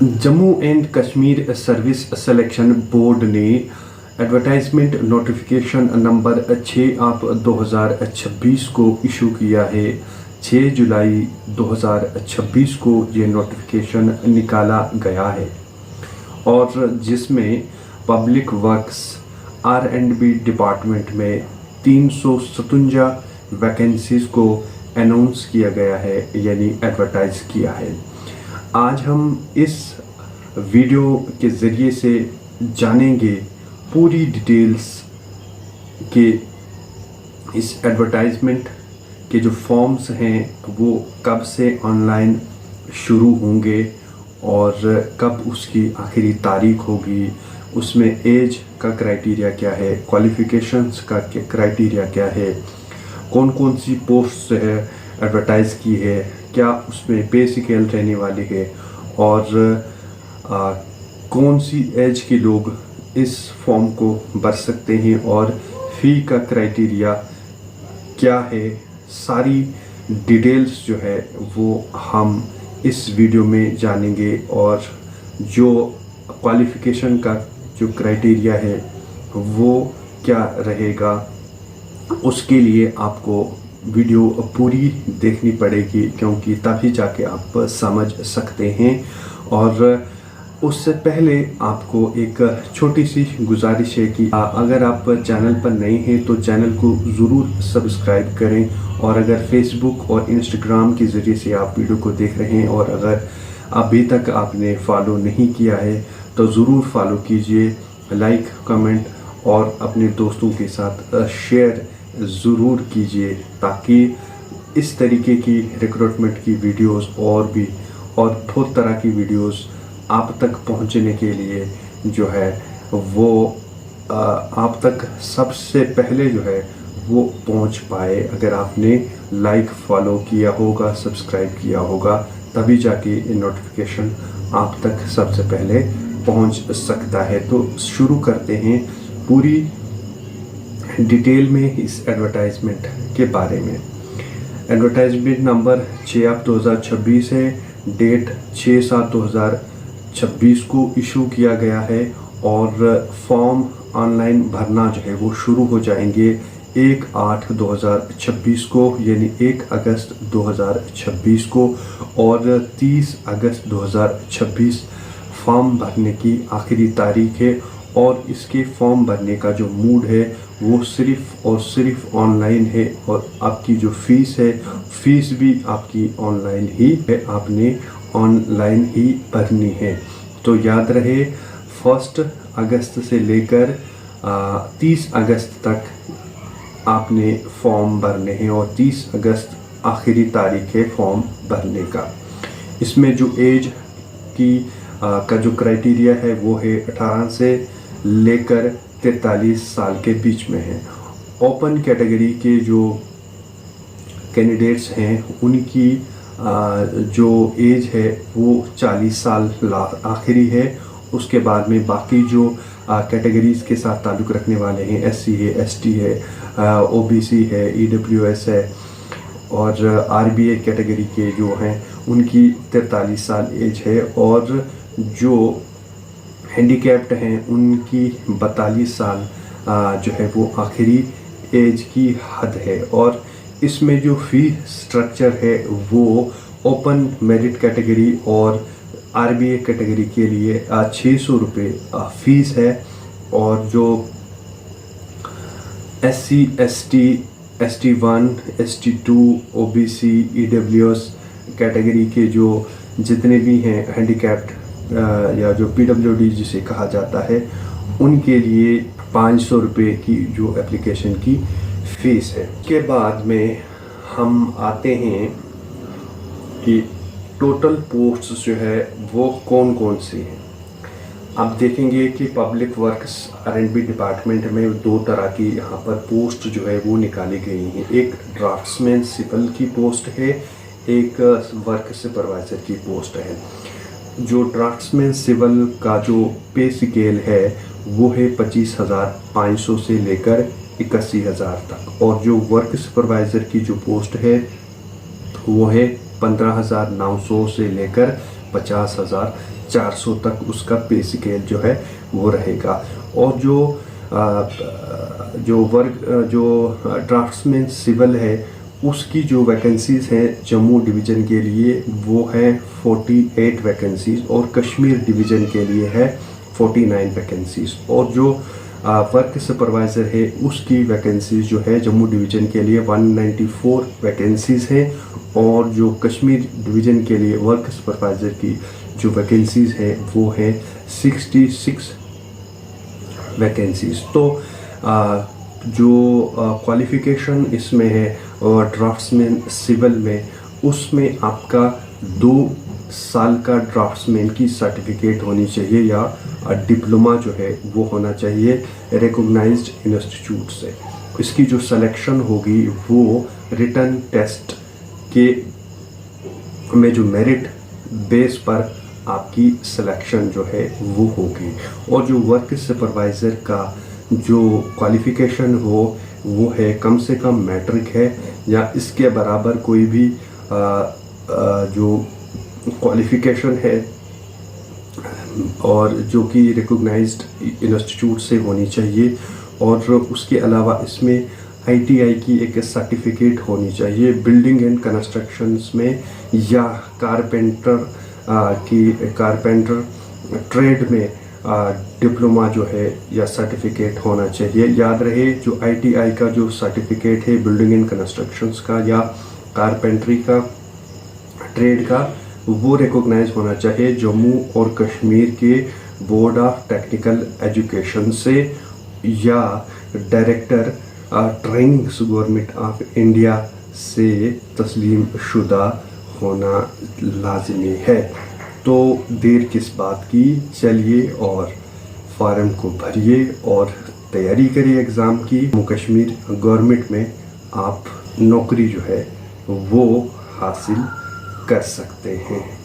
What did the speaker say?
Jammu and Kashmir service selection board ने advertisement notification number 6/2026 को issue किया है। 6 जुलाई 2026 को ये नोटिफिकेशन निकाला गया है और जिसमें पब्लिक वर्क्स R&B डिपार्टमेंट में 357 वैकेंसीज को अनाउंस किया गया है, यानी एडवर्टाइज किया है। आज हम इस वीडियो के ज़रिए से जानेंगे पूरी डिटेल्स के इस एडवर्टाइजमेंट के जो फॉर्म्स हैं वो कब से ऑनलाइन शुरू होंगे और कब उसकी आखिरी तारीख होगी, उसमें एज का क्राइटेरिया क्या है, क्वालिफ़िकेशंस का क्राइटेरिया क्या है, कौन कौन सी पोस्ट है एडवर्टाइज़ की है, क्या उसमें पे स्केल रहने वाली है और कौन सी एज के लोग इस फॉर्म को भर सकते हैं और फ़ी का क्राइटेरिया क्या है। सारी डिटेल्स जो है वो हम इस वीडियो में जानेंगे और जो क्वालिफ़िकेशन का जो क्राइटेरिया है वो क्या रहेगा, उसके लिए आपको वीडियो पूरी देखनी पड़ेगी, क्योंकि तभी जाके आप समझ सकते हैं। और उससे पहले आपको एक छोटी सी गुजारिश है कि अगर आप चैनल पर नए हैं तो चैनल को ज़रूर सब्सक्राइब करें, और अगर फेसबुक और इंस्टाग्राम के ज़रिए से आप वीडियो को देख रहे हैं और अगर अभी तक आपने फॉलो नहीं किया है तो ज़रूर फॉलो कीजिए, लाइक कमेंट और अपने दोस्तों के साथ शेयर ज़रूर कीजिए, ताकि इस तरीके की रिक्रूटमेंट की वीडियोस और बहुत तरह की वीडियोस आप तक पहुंचने के लिए जो है वो आप तक सबसे पहले जो है वो पहुंच पाए। अगर आपने लाइक फॉलो किया होगा, सब्सक्राइब किया होगा, तभी जाके ये नोटिफिकेशन आप तक सबसे पहले पहुंच सकता है। तो शुरू करते हैं पूरी डिटेल में इस एडवर्टाइजमेंट के बारे में। एडवर्टाइजमेंट नंबर 6/2026 है, डेट 6/7/2026 को इशू किया गया है और फॉर्म ऑनलाइन भरना जो है वो शुरू हो जाएंगे 1/8/2026 को, यानी 1 अगस्त 2026 को, और 30 अगस्त 2026 फॉर्म भरने की आखिरी तारीख है। और इसके फॉर्म भरने का जो मूड है वो सिर्फ़ और सिर्फ ऑनलाइन है, और आपकी जो फ़ीस है, फ़ीस भी आपकी ऑनलाइन ही है, आपने ऑनलाइन ही भरनी है। तो याद रहे 1 अगस्त से लेकर 30 अगस्त तक आपने फॉर्म भरने हैं और 30 अगस्त आखिरी तारीख है फॉर्म भरने का। इसमें जो एज की का जो क्राइटेरिया है वो है 18 से लेकर 43 साल के बीच में है। ओपन कैटेगरी के जो कैंडिडेट्स हैं उनकी जो एज है वो 40 साल आखिरी है। उसके बाद में बाकी जो कैटेगरीज़ के साथ ताल्लुक़ रखने वाले हैं, SC है, ST है, OBC है, EWS है और RBA कैटेगरी के जो हैं उनकी 43 साल एज है, और जो हैंडीकैप्ड हैं उनकी 42 साल जो है वो आखिरी एज की हद है। और इसमें जो फ़ी स्ट्रक्चर है वो ओपन मेरिट कैटेगरी और RBA कैटेगरी के लिए 600 रुपये फ़ीस है, और जो SC, ST, ST1, ST2, OBC, EWS category के जो जितने भी हैं हैंडीकैप्ड या जो PWD जिसे कहा जाता है, उनके लिए 500 रुपये की जो एप्लीकेशन की फ़ीस है। के बाद में हम आते हैं कि टोटल पोस्ट्स जो है वो कौन कौन सी हैं। आप देखेंगे कि पब्लिक वर्क्स R&B डिपार्टमेंट में 2 तरह की यहाँ पर पोस्ट जो है वो निकाली गई हैं। एक ड्राफ्ट्समैन सिविल की पोस्ट है, एक वर्क सुपरवाइज़र की पोस्ट है। जो ड्राफ्ट्समैन सिविल का जो पे स्केल है वो है 25,500 से लेकर 81,000 तक, और जो वर्क सुपरवाइज़र की जो पोस्ट है वो है 15,900 से लेकर 50,000 400 तक उसका पे स्केल जो है वो रहेगा। और जो ड्राफ्ट्समैन सिविल है उसकी जो वैकेंसीज़ हैं जम्मू डिवीज़न के लिए वो है 48 वैकेंसीज़ और कश्मीर डिवीज़न के लिए है 49 वैकेंसीज़। और जो वर्क सुपरवाइज़र है उसकी वैकेंसीज़ जो है जम्मू डिवीज़न के लिए 194 वैकेंसीज़ हैं और जो कश्मीर डिवीज़न के लिए वर्क सुपरवाइज़र की जो वैकेंसीज़ है वो है 66 वैकेंसीज़। तो जो क्वालिफ़िकेशन इसमें है और ड्राफ्ट्समैन सिविल में, उसमें आपका 2 साल का ड्राफ्ट्समैन की सर्टिफिकेट होनी चाहिए या डिप्लोमा जो है वो होना चाहिए रिकॉग्नाइज्ड इंस्टीट्यूट से। इसकी जो सिलेक्शन होगी वो रिटन टेस्ट के में जो मेरिट बेस पर आपकी सिलेक्शन जो है वो होगी। और जो वर्क सुपरवाइज़र का जो क्वालिफ़िकेशन हो वो है कम से कम मैट्रिक है या इसके बराबर कोई भी जो क्वालिफ़िकेशन है और जो कि रिकॉग्नाइज्ड इंस्टीट्यूट से होनी चाहिए। और उसके अलावा इसमें ITI की एक सर्टिफिकेट होनी चाहिए बिल्डिंग एंड कंस्ट्रक्शंस में, या कारपेंटर ट्रेड में डिप्लोमा जो है या सर्टिफिकेट होना चाहिए। याद रहे जो ITI का जो सर्टिफिकेट है बिल्डिंग एंड कंस्ट्रक्शंस का या कारपेंट्री का ट्रेड का, वो रिकॉग्नाइज होना चाहिए जम्मू और कश्मीर के बोर्ड ऑफ टेक्निकल एजुकेशन से या director trainings government of India से तस्लीम शुदा होना लाजमी है। तो देर किस बात की, चलिए और फार्म को भरिए और तैयारी करिए एग्ज़ाम की। जम्मू कश्मीर गवर्नमेंट में आप नौकरी जो है वो हासिल कर सकते हैं।